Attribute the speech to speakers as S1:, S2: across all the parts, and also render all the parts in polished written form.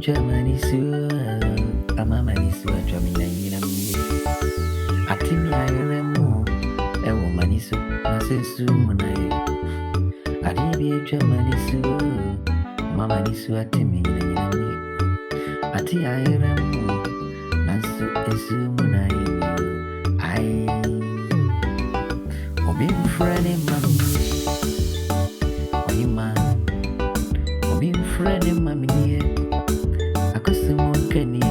S1: Germany so a mamma is so a Germany in a minute. I think I remember a woman is so I say soon. I did be a Germany so mamma is so a Timmy in a minute. I think I remember Nancy is soon. I be friendly, mammy. Oh, man. Oh, be friendly, mammy. I could see more can I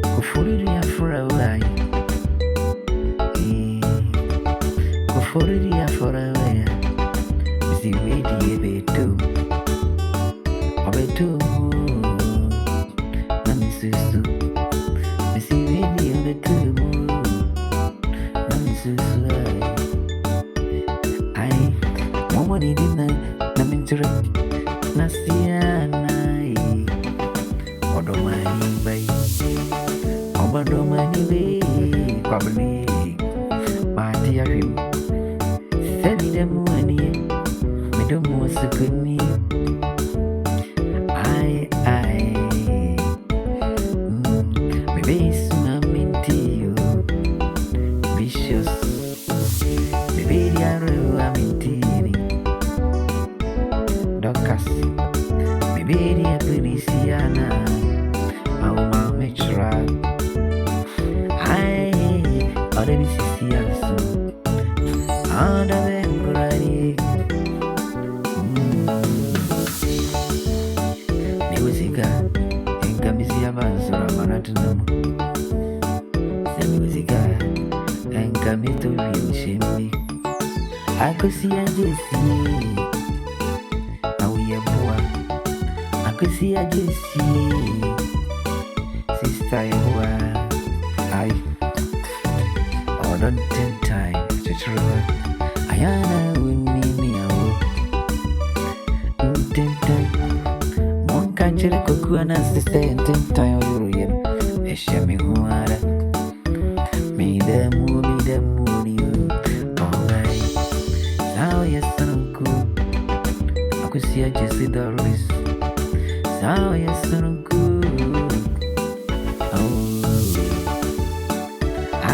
S1: go for it for a while. Go for it for a while. See, wait, ye too. I bet too. Mammy says so. See, wait, ye too. Mama didn't I? Interrupt. Nasiana. Odomani bay. Odomani bay. Probably. Party of him. Send me the money. Me the most good me. Me base my minty you. Vicious. Me baby I minty. Me baby a Feliciana, my mama try. Other Mississippi so. Other than granny. Music, and Camisia Bansura Manatunum. Send music, and Camito will shame. I could see a Jessie. I could see a Jessie, sister, I don't take time to try. Ayana will meet me out. Ten time, one country cook and sister, and 10 time you read. A shammy water. Me the movie, alright. Now, yes, uncle. I could see a Jessie Doris. Now yes, so good. Oh, I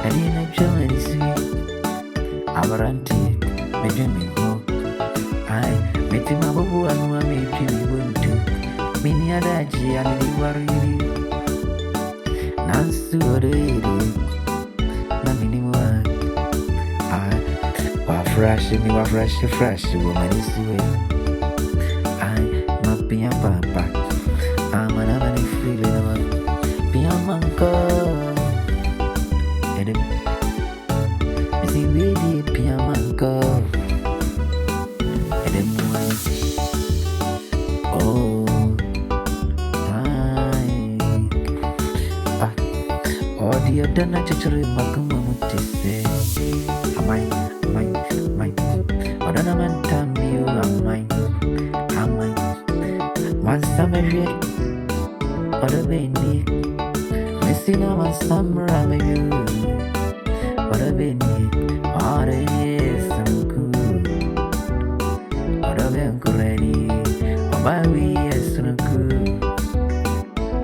S1: didn't show any sweet. Aberrante, me dreaming home. I met him above one who made you want to. Many other G and the worry. Nancy or the nothing more. I was fresh, me was fresh, woman is sweet. Pia papa, I'm an amani feeling of Pia manco. And is he really Pia manco? And then oh, oh, dear, done a church, Macumba to say, am I, or don't man tell me you are mine. Once I'm a red or a bendy, missing on my summer, I'm a you or a bendy, or a yes, I'm good, or a bank ready, or by we, yes, I'm good.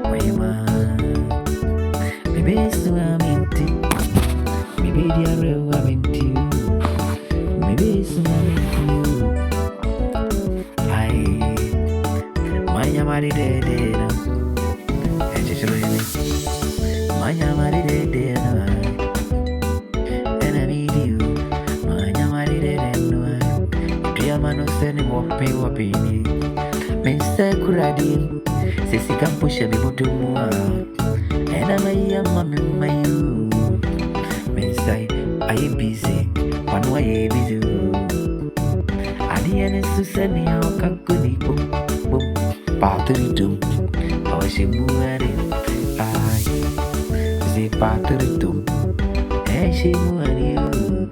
S1: Why, man? Maybe so I'm into, maybe the real I'm into, maybe so I'm into. My dead, and just really, my dead, and I need you, my dead, and dear man, no sending whopping, Mr. Kuradin, says he can push a bit to more, and I'm a young mammy, my you, Mr. I am busy, one way busy. At the end, it's to send me out, can't go. Patritum, oh, she moved it. I say Patritum, and she moved you.